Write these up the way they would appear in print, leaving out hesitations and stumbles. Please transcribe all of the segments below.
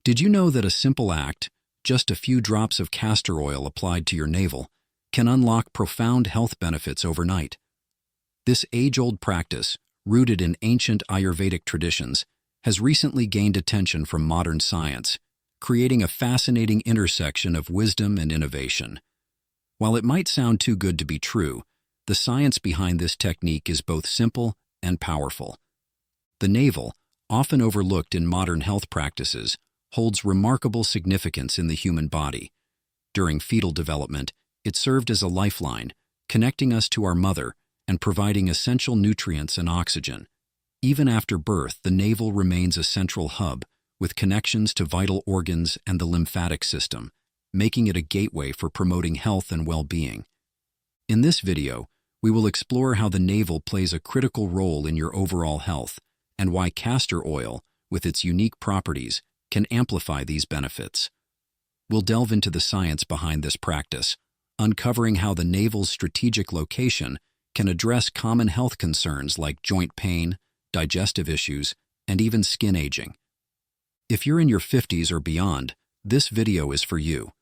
Did you know that a simple act, just a few drops of castor oil applied to your navel, can unlock profound health benefits overnight? This age-old practice, rooted in ancient Ayurvedic traditions, has recently gained attention from modern science, creating a fascinating intersection of wisdom and innovation. While it might sound too good to be true, the science behind this technique is both simple and powerful. The navel, often overlooked in modern health practices, holds remarkable significance in the human body. During fetal development, it served as a lifeline, connecting us to our mother and providing essential nutrients and oxygen. Even after birth, the navel remains a central hub, with connections to vital organs and the lymphatic system, making it a gateway for promoting health and well-being. In this video, we will explore how the navel plays a critical role in your overall health and why castor oil, with its unique properties, can amplify these benefits. We'll delve into the science behind this practice, uncovering how the navel's strategic location can address common health concerns like joint pain, digestive issues, and even skin aging. If you're in your 50s or beyond, this video is for you.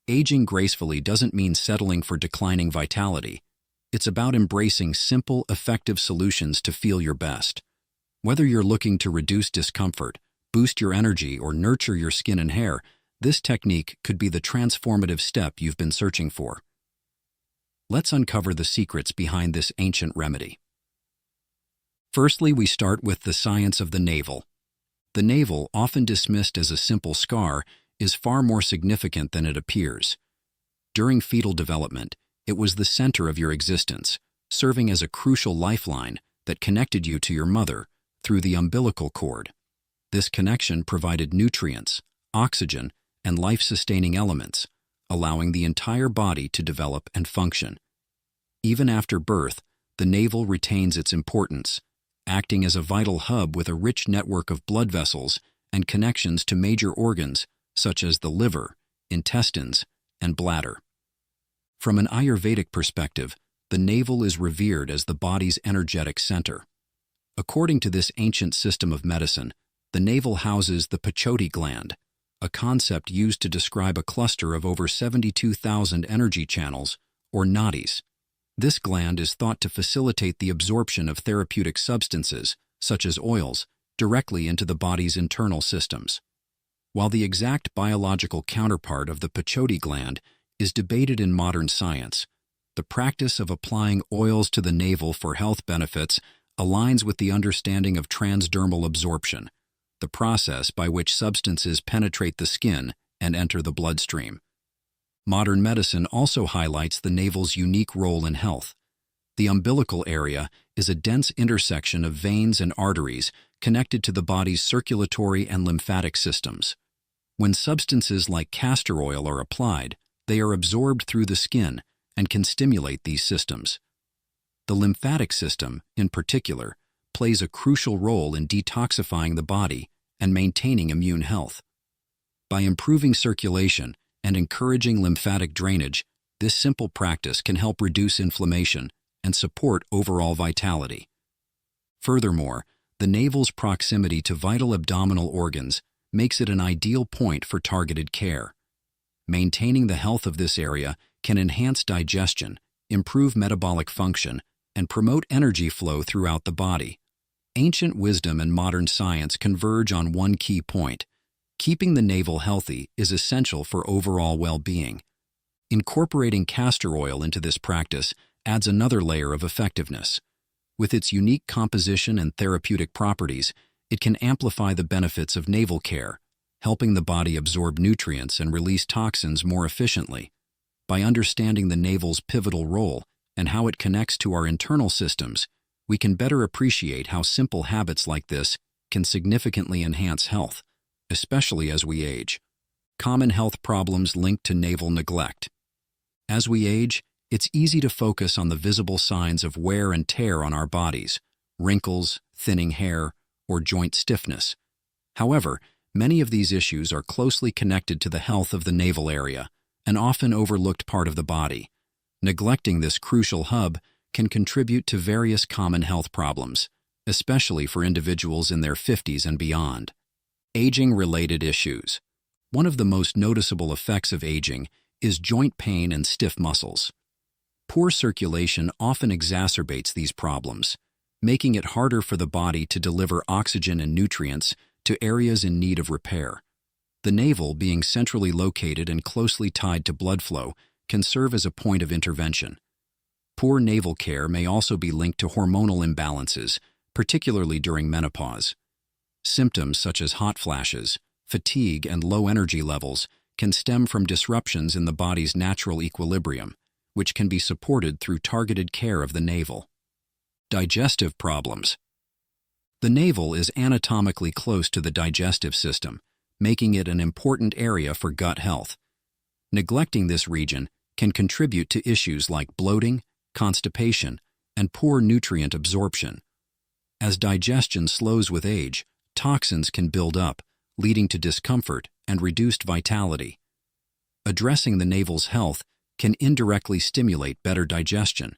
Aging gracefully doesn't mean settling for declining vitality. It's about embracing simple, effective solutions to feel your best. Whether you're looking to reduce discomfort, boost your energy, or nurture your skin and hair, this technique could be the transformative step you've been searching for. Let's uncover the secrets behind this ancient remedy. Firstly, we start with the science of the navel. The navel, often dismissed as a simple scar, is far more significant than it appears. During fetal development, it was the center of your existence, serving as a crucial lifeline that connected you to your mother through the umbilical cord. This connection provided nutrients, oxygen, and life-sustaining elements, allowing the entire body to develop and function. Even after birth, the navel retains its importance, acting as a vital hub with a rich network of blood vessels and connections to major organs such as the liver, intestines, and bladder. From an Ayurvedic perspective, the navel is revered as the body's energetic center. According to this ancient system of medicine, the navel houses the Pachoti gland, a concept used to describe a cluster of over 72,000 energy channels, or nadis. This gland is thought to facilitate the absorption of therapeutic substances, such as oils, directly into the body's internal systems. While the exact biological counterpart of the Pachoti gland is debated in modern science, the practice of applying oils to the navel for health benefits aligns with the understanding of transdermal absorption, the process by which substances penetrate the skin and enter the bloodstream. Modern medicine also highlights the navel's unique role in health. The umbilical area is a dense intersection of veins and arteries connected to the body's circulatory and lymphatic systems. When substances like castor oil are applied, they are absorbed through the skin and can stimulate these systems. The lymphatic system, in particular, plays a crucial role in detoxifying the body and maintaining immune health. By improving circulation and encouraging lymphatic drainage, this simple practice can help reduce inflammation and support overall vitality. Furthermore, the navel's proximity to vital abdominal organs makes it an ideal point for targeted care. Maintaining the health of this area can enhance digestion, improve metabolic function, and promote energy flow throughout the body. Ancient wisdom and modern science converge on one key point: keeping the navel healthy is essential for overall well-being. Incorporating castor oil into this practice adds another layer of effectiveness. With its unique composition and therapeutic properties, it can amplify the benefits of navel care, helping the body absorb nutrients and release toxins more efficiently. By understanding the navel's pivotal role and how it connects to our internal systems, we can better appreciate how simple habits like this can significantly enhance health, especially as we age. Common health problems linked to navel neglect. As we age, it's easy to focus on the visible signs of wear and tear on our bodies: wrinkles, thinning hair, or joint stiffness. However, many of these issues are closely connected to the health of the navel area, an often overlooked part of the body. Neglecting this crucial hub can contribute to various common health problems, especially for individuals in their 50s and beyond. Aging-related issues. One of the most noticeable effects of aging is joint pain and stiff muscles. Poor circulation often exacerbates these problems, making it harder for the body to deliver oxygen and nutrients to areas in need of repair. The navel, being centrally located and closely tied to blood flow, can serve as a point of intervention. Poor navel care may also be linked to hormonal imbalances, particularly during menopause. Symptoms such as hot flashes, fatigue, and low energy levels can stem from disruptions in the body's natural equilibrium, which can be supported through targeted care of the navel. Digestive problems. The navel is anatomically close to the digestive system, making it an important area for gut health. Neglecting this region can contribute to issues like bloating, constipation, and poor nutrient absorption. As digestion slows with age, toxins can build up, leading to discomfort and reduced vitality. Addressing the navel's health can indirectly stimulate better digestion,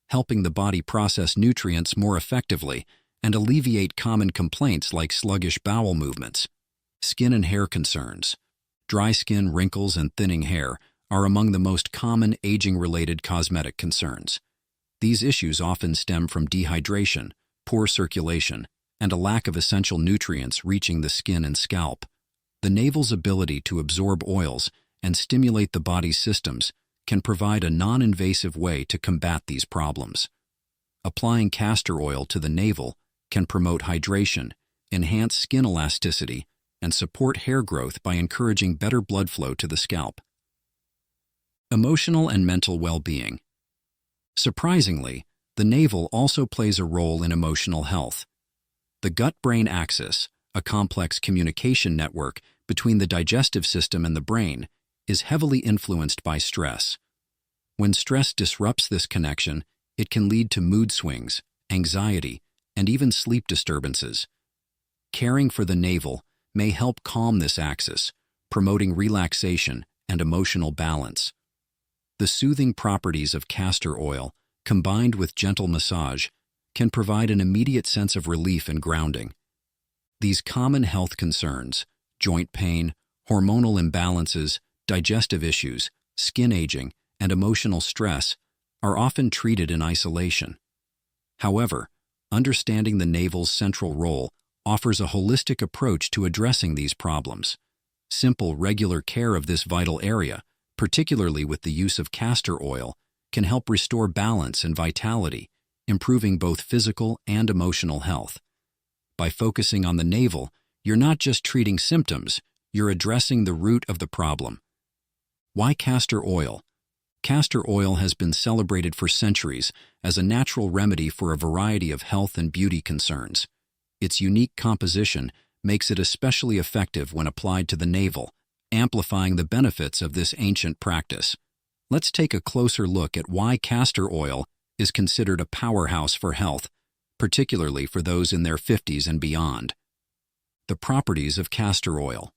helping the body process nutrients more effectively and alleviate common complaints like sluggish bowel movements. Skin and hair concerns. Dry skin, wrinkles, and thinning hair are among the most common aging-related cosmetic concerns. These issues often stem from dehydration, poor circulation, and a lack of essential nutrients reaching the skin and scalp. The navel's ability to absorb oils and stimulate the body's systems can provide a non-invasive way to combat these problems. Applying castor oil to the navel can promote hydration, enhance skin elasticity, and support hair growth by encouraging better blood flow to the scalp. Emotional and mental well-being. Surprisingly, the navel also plays a role in emotional health. The gut-brain axis, a complex communication network between the digestive system and the brain, is heavily influenced by stress. When stress disrupts this connection, it can lead to mood swings, anxiety, and even sleep disturbances. Caring for the navel may help calm this axis, promoting relaxation and emotional balance. The soothing properties of castor oil, combined with gentle massage, can provide an immediate sense of relief and grounding. These common health concerns, joint pain, hormonal imbalances, digestive issues, skin aging, and emotional stress, are often treated in isolation. However, understanding the navel's central role offers a holistic approach to addressing these problems. Simple, regular care of this vital area, particularly with the use of castor oil, can help restore balance and vitality, improving both physical and emotional health. By focusing on the navel, you're not just treating symptoms, you're addressing the root of the problem. Why castor oil? Castor oil has been celebrated for centuries as a natural remedy for a variety of health and beauty concerns. Its unique composition makes it especially effective when applied to the navel, amplifying the benefits of this ancient practice. Let's take a closer look at why castor oil is considered a powerhouse for health, particularly for those in their 50s and beyond. The properties of castor oil.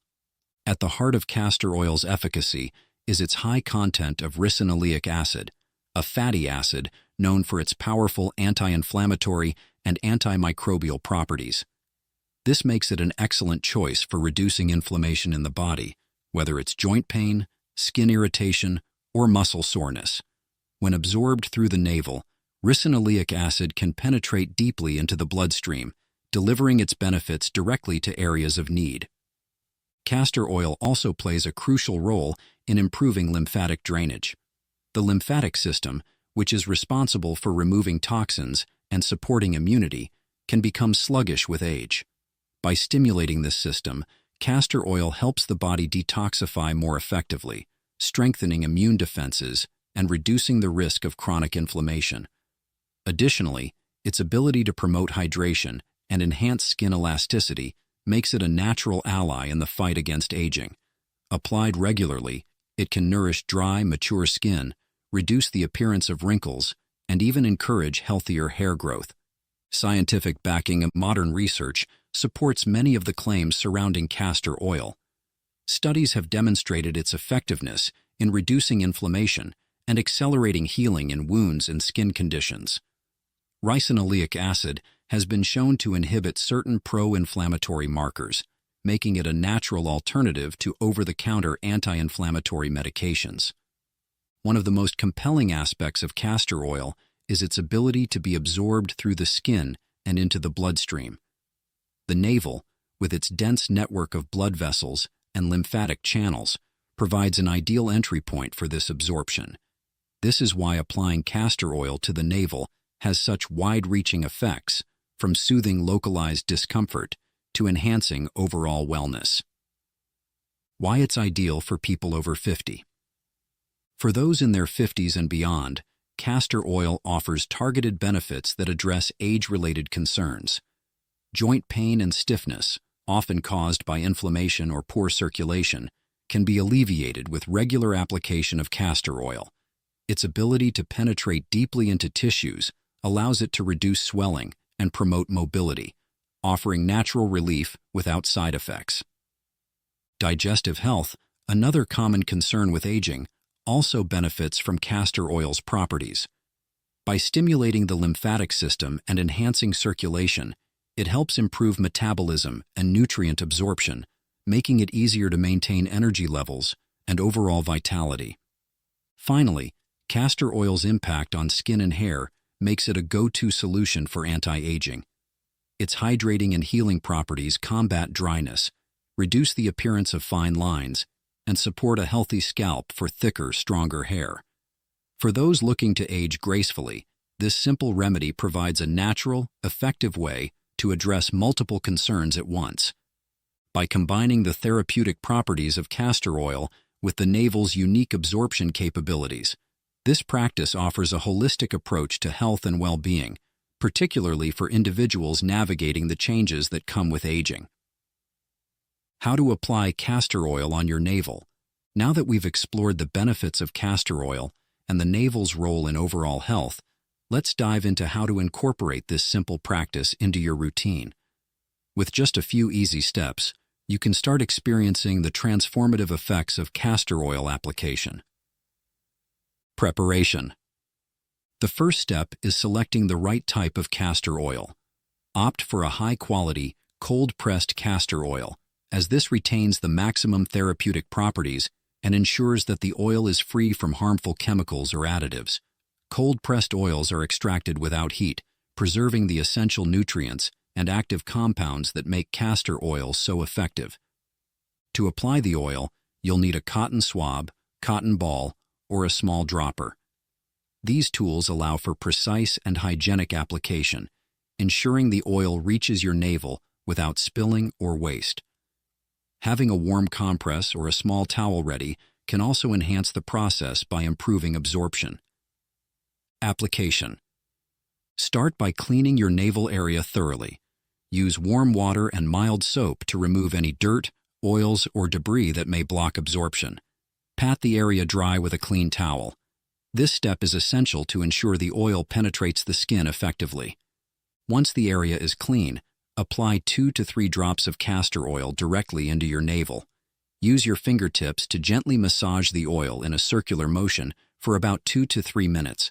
At the heart of castor oil's efficacy is its high content of ricinoleic acid, a fatty acid known for its powerful anti-inflammatory and antimicrobial properties. This makes it an excellent choice for reducing inflammation in the body, whether it's joint pain, skin irritation, or muscle soreness. When absorbed through the navel, ricinoleic acid can penetrate deeply into the bloodstream, delivering its benefits directly to areas of need. Castor oil also plays a crucial role in improving lymphatic drainage. The lymphatic system, which is responsible for removing toxins and supporting immunity, can become sluggish with age. By stimulating this system, castor oil helps the body detoxify more effectively, strengthening immune defenses and reducing the risk of chronic inflammation. Additionally, its ability to promote hydration and enhance skin elasticity makes it a natural ally in the fight against aging. Applied regularly, it can nourish dry, mature skin, reduce the appearance of wrinkles, and even encourage healthier hair growth. Scientific backing of modern research supports many of the claims surrounding castor oil. Studies have demonstrated its effectiveness in reducing inflammation and accelerating healing in wounds and skin conditions. Ricinoleic acid has been shown to inhibit certain pro-inflammatory markers, making it a natural alternative to over-the-counter anti-inflammatory medications. One of the most compelling aspects of castor oil is its ability to be absorbed through the skin and into the bloodstream. The navel, with its dense network of blood vessels and lymphatic channels, provides an ideal entry point for this absorption. This is why applying castor oil to the navel has such wide-reaching effects, from soothing localized discomfort to enhancing overall wellness. Why it's ideal for people over 50. For those in their 50s and beyond, castor oil offers targeted benefits that address age-related concerns. Joint pain and stiffness, often caused by inflammation or poor circulation, can be alleviated with regular application of castor oil. Its ability to penetrate deeply into tissues allows it to reduce swelling and promote mobility, offering natural relief without side effects. Digestive health, another common concern with aging, also benefits from castor oil's properties. By stimulating the lymphatic system and enhancing circulation, it helps improve metabolism and nutrient absorption, making it easier to maintain energy levels and overall vitality. Finally, castor oil's impact on skin and hair makes it a go-to solution for anti-aging. Its hydrating and healing properties combat dryness, reduce the appearance of fine lines, and support a healthy scalp for thicker, stronger hair. For those looking to age gracefully, this simple remedy provides a natural, effective way to address multiple concerns at once. By combining the therapeutic properties of castor oil with the navel's unique absorption capabilities, this practice offers a holistic approach to health and well-being, particularly for individuals navigating the changes that come with aging. How to apply castor oil on your navel. Now that we've explored the benefits of castor oil and the navel's role in overall health, let's dive into how to incorporate this simple practice into your routine. With just a few easy steps, you can start experiencing the transformative effects of castor oil application. Preparation. The first step is selecting the right type of castor oil. Opt for a high-quality, cold-pressed castor oil, as this retains the maximum therapeutic properties and ensures that the oil is free from harmful chemicals or additives. Cold-pressed oils are extracted without heat, preserving the essential nutrients and active compounds that make castor oil so effective. To apply the oil, you'll need a cotton swab, cotton ball, or a small dropper. These tools allow for precise and hygienic application, ensuring the oil reaches your navel without spilling or waste. Having a warm compress or a small towel ready can also enhance the process by improving absorption. Application. Start by cleaning your navel area thoroughly. Use warm water and mild soap to remove any dirt, oils, or debris that may block absorption. Pat the area dry with a clean towel. This step is essential to ensure the oil penetrates the skin effectively. Once the area is clean, apply 2 to 3 drops of castor oil directly into your navel. Use your fingertips to gently massage the oil in a circular motion for about 2 to 3 minutes.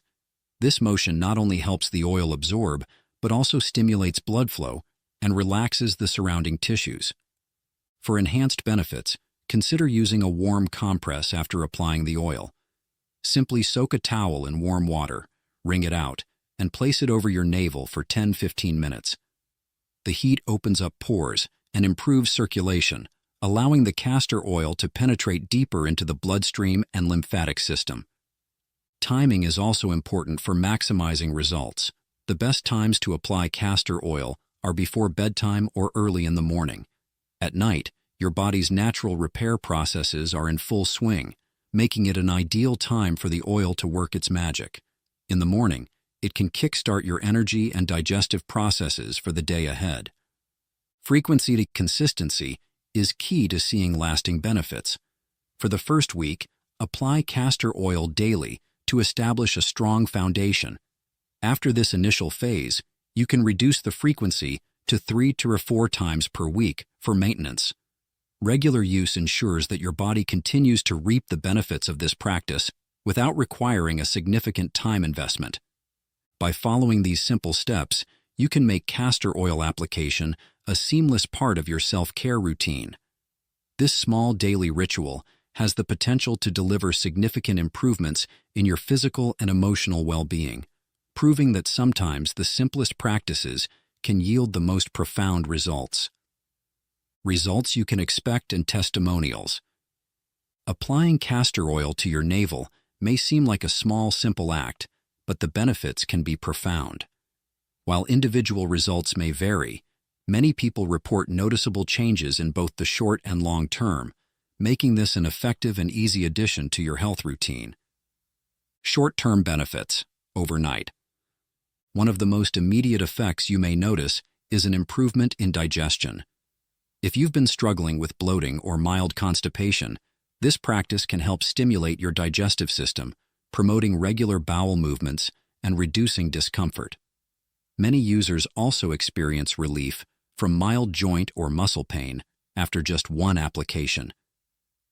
This motion not only helps the oil absorb, but also stimulates blood flow and relaxes the surrounding tissues. For enhanced benefits, consider using a warm compress after applying the oil. Simply soak a towel in warm water, wring it out, and place it over your navel for 10-15 minutes. The heat opens up pores and improves circulation, allowing the castor oil to penetrate deeper into the bloodstream and lymphatic system. Timing is also important for maximizing results. The best times to apply castor oil are before bedtime or early in the morning. At night, your body's natural repair processes are in full swing, making it an ideal time for the oil to work its magic. In the morning, it can kickstart your energy and digestive processes for the day ahead. Frequency to consistency is key to seeing lasting benefits. For the first week, apply castor oil daily to establish a strong foundation. After this initial phase, you can reduce the frequency to 3 to 4 times per week for maintenance. Regular use ensures that your body continues to reap the benefits of this practice without requiring a significant time investment. By following these simple steps, you can make castor oil application a seamless part of your self-care routine. This small daily ritual has the potential to deliver significant improvements in your physical and emotional well-being, proving that sometimes the simplest practices can yield the most profound results. Results you can expect and testimonials. Applying castor oil to your navel may seem like a small, simple act, but the benefits can be profound. While individual results may vary, many people report noticeable changes in both the short and long term, making this an effective and easy addition to your health routine. Short-term benefits, overnight. One of the most immediate effects you may notice is an improvement in digestion. If you've been struggling with bloating or mild constipation, this practice can help stimulate your digestive system, promoting regular bowel movements and reducing discomfort. Many users also experience relief from mild joint or muscle pain after just one application.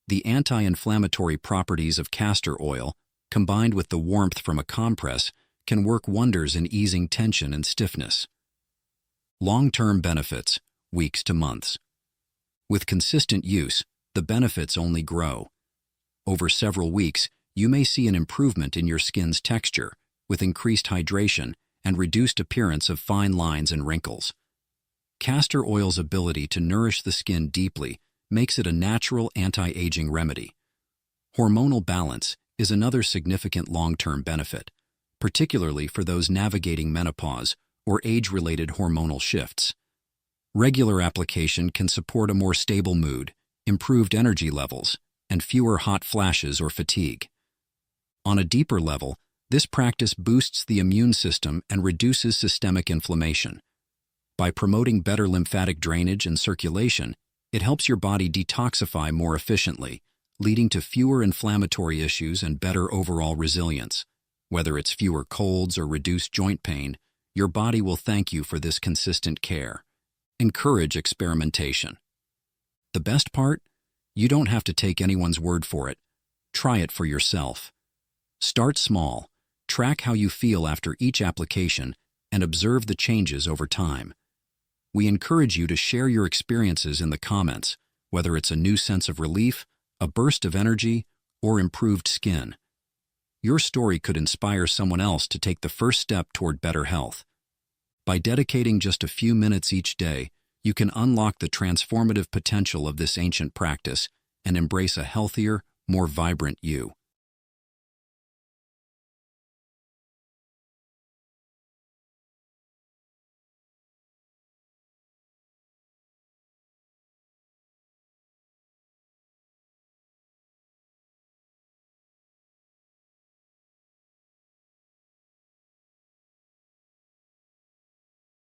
The anti-inflammatory properties of castor oil, combined with the warmth from a compress, can work wonders in easing tension and stiffness. Long-term benefits, weeks to months. With consistent use, the benefits only grow. Over several weeks, you may see an improvement in your skin's texture, with increased hydration and reduced appearance of fine lines and wrinkles. Castor oil's ability to nourish the skin deeply makes it a natural anti-aging remedy. Hormonal balance is another significant long-term benefit, particularly for those navigating menopause or age-related hormonal shifts. Regular application can support a more stable mood, improved energy levels, and fewer hot flashes or fatigue. On a deeper level, this practice boosts the immune system and reduces systemic inflammation. By promoting better lymphatic drainage and circulation, it helps your body detoxify more efficiently, leading to fewer inflammatory issues and better overall resilience. Whether it's fewer colds or reduced joint pain, your body will thank you for this consistent care. Encourage experimentation. The best part? You don't have to take anyone's word for it. Try it for yourself. Start small, track how you feel after each application, and observe the changes over time. We encourage you to share your experiences in the comments, whether it's a new sense of relief, a burst of energy, or improved skin. Your story could inspire someone else to take the first step toward better health. By dedicating just a few minutes each day, you can unlock the transformative potential of this ancient practice and embrace a healthier, more vibrant you.